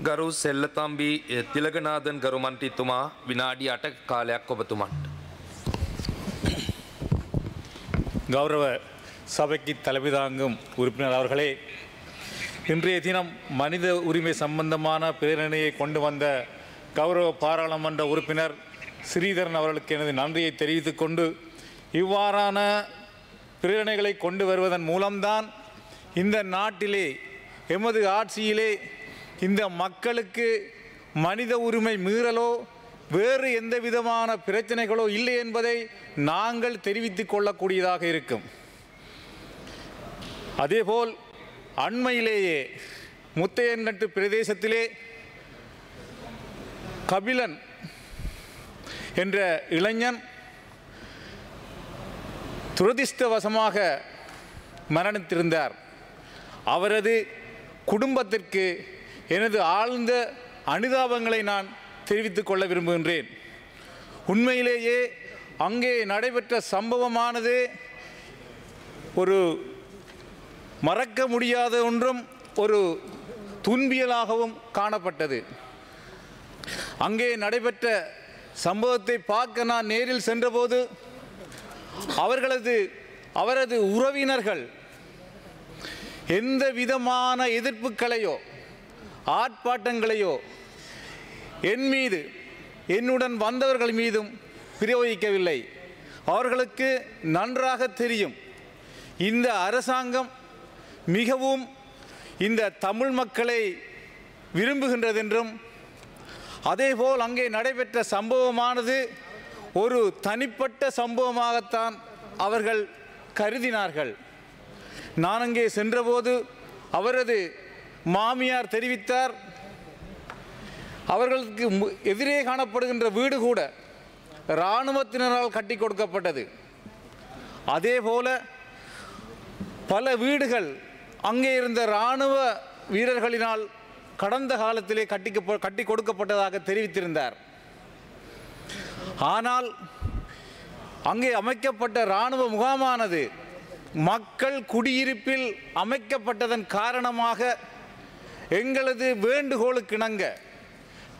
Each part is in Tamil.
ගරු සෙල්ලතම්බි තිලකනාදන් ගරු මන්ත්‍රීතුමා විනාඩි 8ක කාලයක් ඔබතුමන්ට. கௌரவ சபைக்கு தலைமை தாங்கும் உறுப்பினர் அவர்களே, இன்றைய தினம் மனித உரிமை சம்பந்தமான பிரேரணையை கொண்டு வந்த கௌரவ பாராளுமன்ற உறுப்பினர் ஸ்ரீதரன் அவர்களுக்கு எனது நன்றியை தெரிவித்துக் கொண்டு, இவ்வாறான பிரேரணைகளை கொண்டு வருவதன் மூலம்தான் இந்த நாட்டிலே எமது ஆட்சியிலே இந்த மக்களுக்கு மனித உரிமை மீறலோ வேறு எந்த விதமான பிரச்சனைகளோ இல்லை என்பதை நாங்கள் தெரிவித்துக் கொள்ளக்கூடியதாக இருக்கும். அதேபோல் அண்மையிலேயே முத்தையன்கட்டு பிரதேசத்திலே கபிலன் என்ற இளைஞன் துரதிர்ஷ்டவசமாக மரணித்திருந்தார். அவரது குடும்பத்திற்கு எனது ஆழ்ந்த அனுதாபங்களை நான் தெரிவித்துக் கொள்ள விரும்புகின்றேன். உண்மையிலேயே அங்கே நடைபெற்ற சம்பவமானது ஒரு மறக்க முடியாத ஒன்றும் ஒரு துன்பியலாகவும் காணப்பட்டது. அங்கே நடைபெற்ற சம்பவத்தை பார்க்க நான் நேரில் சென்றபோது அவரது உறவினர்கள் எந்த விதமான எதிர்ப்புகளையோ ஆர்ப்பாட்டங்களையோ என் மீது என்னுடன் வந்தவர்கள் மீதும் பிரயோகிக்கவில்லை. அவர்களுக்கு நன்றாக தெரியும் இந்த அரசாங்கம் மிகவும் இந்த தமிழ் மக்களை விரும்புகின்றதென்றும், அதேபோல் அங்கே நடைபெற்ற சம்பவமானது ஒரு தனிப்பட்ட சம்பவமாகத்தான் அவர்கள் கருதினார்கள். நான் அங்கே சென்றபோது அவரது மாமியார் தெரிவித்தார், அவர்களுக்கு எதிரே காணப்படுகின்ற வீடு கூட இராணுவத்தினரால் கட்டி கொடுக்கப்பட்டது. அதேபோல பல வீடுகள் அங்கே இருந்த இராணுவ வீரர்களினால் கடந்த காலத்திலே கட்டி கொடுக்கப்பட்டதாக தெரிவித்திருந்தார். ஆனால் அங்கே அமைக்கப்பட்ட இராணுவ முகாமானது மக்கள் குடியிருப்பில் அமைக்கப்பட்டதன் காரணமாக எங்களது வேண்டுகோளுக்கிணங்க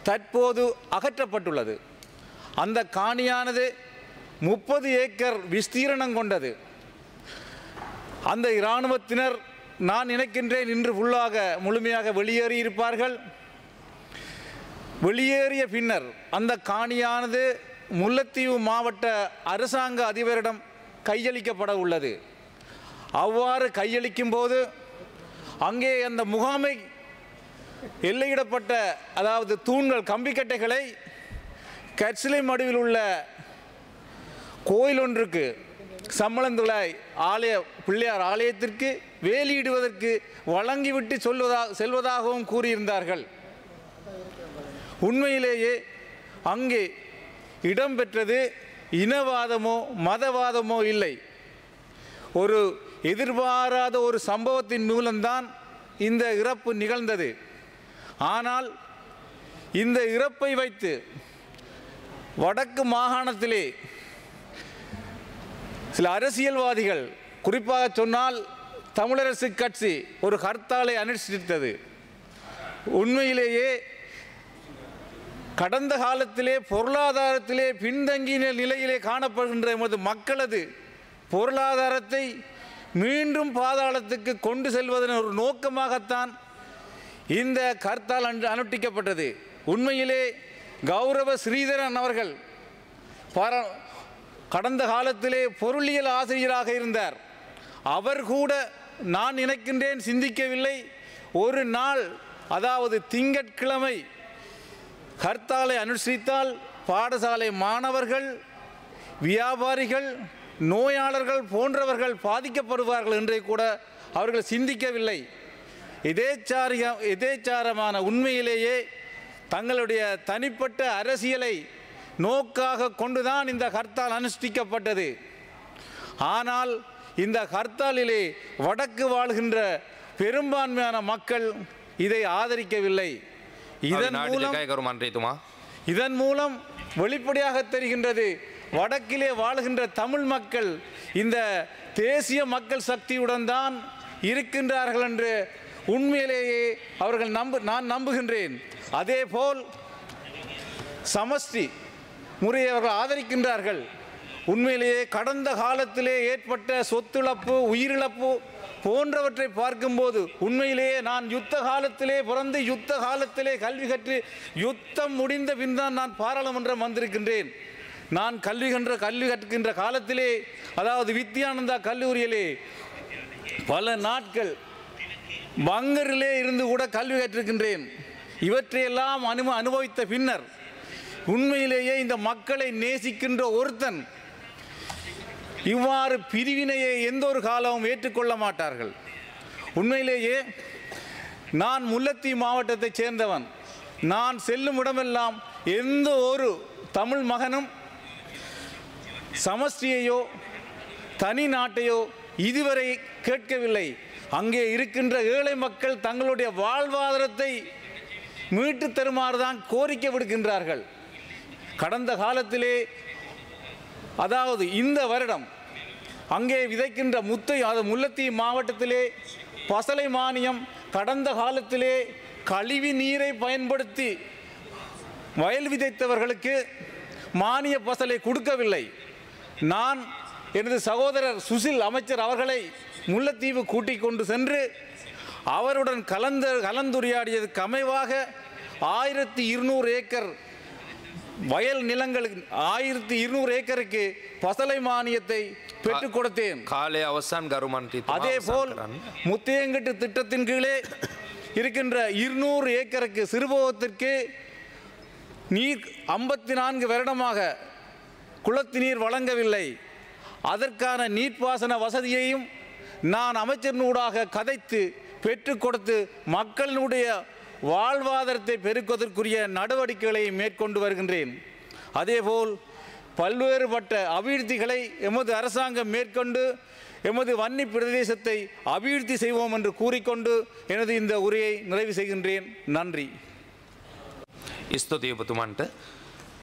தற்போது அகற்றப்பட்டுள்ளது. அந்த காணியானது 30 ஏக்கர் விஸ்தீரணம் கொண்டது. அந்த இராணுவத்தினர் நான் நினைக்கின்றேன் இன்று முழுமையாக வெளியேறியிருப்பார்கள். வெளியேறிய பின்னர் அந்த காணியானது முல்லைத்தீவு மாவட்ட அரசாங்க அதிபரிடம் கையளிக்கப்பட உள்ளது. அவ்வாறு கையளிக்கும் போது அங்கே அந்த முகாமை எல்லையிடப்பட்ட அதாவது தூண்கள் கம்பிக்கட்டைகளை கற்சிலை மடுவில் உள்ள கோயில் ஒன்றுக்கு சம்மளந்துளாய் பிள்ளையார் ஆலயத்திற்கு வேலியிடுவதற்கு வழங்கிவிட்டு செல்வதாகவும் கூறியிருந்தார்கள். உண்மையிலேயே அங்கே இடம்பெற்றது இனவாதமோ மதவாதமோ இல்லை. ஒரு எதிர்பாராத ஒரு சம்பவத்தின் மூலம்தான் இந்த இறப்பு நிகழ்ந்தது. ஆனால் இந்த இறப்பை வைத்து வடக்கு மாகாணத்திலே சில அரசியல்வாதிகள், குறிப்பாக சொன்னால் தமிழரசு கட்சி ஒரு ஹர்த்தாலை அனுஷ்டித்தது. உண்மையிலேயே கடந்த காலத்திலே பொருளாதாரத்திலே பின்தங்கிய நிலையிலே காணப்படுகின்ற எமது மக்களது பொருளாதாரத்தை மீண்டும் பாதாளத்துக்கு கொண்டு செல்வதன் ஒரு நோக்கமாகத்தான் இந்த ஹர்த்தால் அனுஷ்டிக்கப்பட்டது. உண்மையிலே கௌரவ ஸ்ரீதரன் அவர்கள் கடந்த காலத்திலே பொருளியல் ஆசிரியராக இருந்தார். அவர் கூட நான் நினைக்கின்றேன் சிந்திக்கவில்லை, ஒரு நாள் அதாவது திங்கட்கிழமை ஹர்த்தாலை அனுஷ்டித்தால் பாடசாலை மாணவர்கள், வியாபாரிகள், நோயாளர்கள் போன்றவர்கள் பாதிக்கப்படுவார்கள் என்றே கூட அவர்கள் சிந்திக்கவில்லை. எதேச்சாரமான உண்மையிலேயே தங்களுடைய தனிப்பட்ட அரசியலை நோக்காக கொண்டுதான் இந்த ஹர்த்தால் அனுஷ்டிக்கப்பட்டது. ஆனால் இந்த ஹர்த்தாலிலே வடக்கு வாழ்கின்ற பெரும்பான்மையான மக்கள் இதை ஆதரிக்கவில்லை. இதன் மூலம் வெளிப்படையாக தெரிகின்றது, வடக்கிலே வாழ்கின்ற தமிழ் மக்கள் இந்த தேசிய மக்கள் சக்தியுடன் தான் இருக்கின்றார்கள் என்று உண்மையிலேயே அவர்கள் நான் நம்புகின்றேன். அதேபோல் சமஷ்டி முறையை அவர்கள் ஆதரிக்கின்றார்கள். உண்மையிலேயே கடந்த காலத்திலே ஏற்பட்ட சொத்திழப்பு, உயிரிழப்பு போன்றவற்றை பார்க்கும்போது உண்மையிலேயே நான் யுத்த காலத்திலே பிறந்து யுத்த காலத்திலே கல்வி கற்று யுத்தம் முடிந்த பின் தான் நான் பாராளுமன்றம் வந்திருக்கின்றேன். நான் கல்வி கற்கின்ற காலத்திலே, அதாவது வித்யானந்தா கல்லூரியிலே பல நாட்கள் பங்கரிலே இருந்து கூட கல்வி கற்றிருக்கின்றேன். இவற்றையெல்லாம் அனுபவித்த பின்னர் உண்மையிலேயே இந்த மக்களை நேசிக்கின்ற ஒருத்தன் இவ்வாறு பிரிவினையை எந்த ஒரு காலமும் ஏற்றுக்கொள்ள மாட்டார்கள். உண்மையிலேயே நான் முல்லைத்தீவு மாவட்டத்தைச் சேர்ந்தவன். நான் செல்லும் இடமெல்லாம் எந்த ஒரு தமிழ் மகனும் சமஷ்டியையோ தனி நாட்டையோ இதுவரை கேட்கவில்லை. அங்கே இருக்கின்ற ஏழை மக்கள் தங்களுடைய வாழ்வாதாரத்தை மீட்டு தருமாறு தான் கோரிக்கை விடுக்கின்றார்கள். கடந்த காலத்திலே, அதாவது இந்த வருடம் அங்கே விதைக்கின்ற முல்லைத்தீவு மாவட்டத்திலே பசலை மானியம் கடந்த காலத்திலே கழிவு நீரை பயன்படுத்தி வயல் விதைத்தவர்களுக்கு மானிய பசலை கொடுக்கவில்லை. நான் எனது சகோதரர் சுசில் அமைச்சர் அவர்களை முல்லைத்தீவு கூட்டிக் கொண்டு சென்று அவருடன் கலந்துரையாடியதுக்கு அமைவாக 1200 ஏக்கர் வயல் நிலங்களுக்கு 1200 ஏக்கருக்கு பசலை மானியத்தை பெற்றுக் கொடுத்தேன். காலை அவசான் கருமன்டி. அதேபோல் முத்தியங்கட்டு திட்டத்தின் கீழே இருக்கின்ற 200 ஏக்கருக்கு சிறுபோகத்திற்கு நீர் 54 வருடமாக குளத்து நீர் வழங்கவில்லை. அதற்கான நீர்ப்பாசன வசதியையும் நான் அமைச்சரினூடாக கதைத்து பெற்றுக் கொடுத்து மக்களினுடைய வாழ்வாதாரத்தை பெருக்குவதற்குரிய நடவடிக்கைகளை மேற்கொண்டு வருகின்றேன். அதேபோல் பல்வேறுபட்ட அபிவிருத்திகளை எமது அரசாங்கம் மேற்கொண்டு எமது வன்னி பிரதேசத்தை அபிவிருத்தி செய்வோம் என்று கூறிக்கொண்டு எனது இந்த உரையை நிறைவு செய்கின்றேன். நன்றி. ස්තුතියි ඔබතුමන්ට.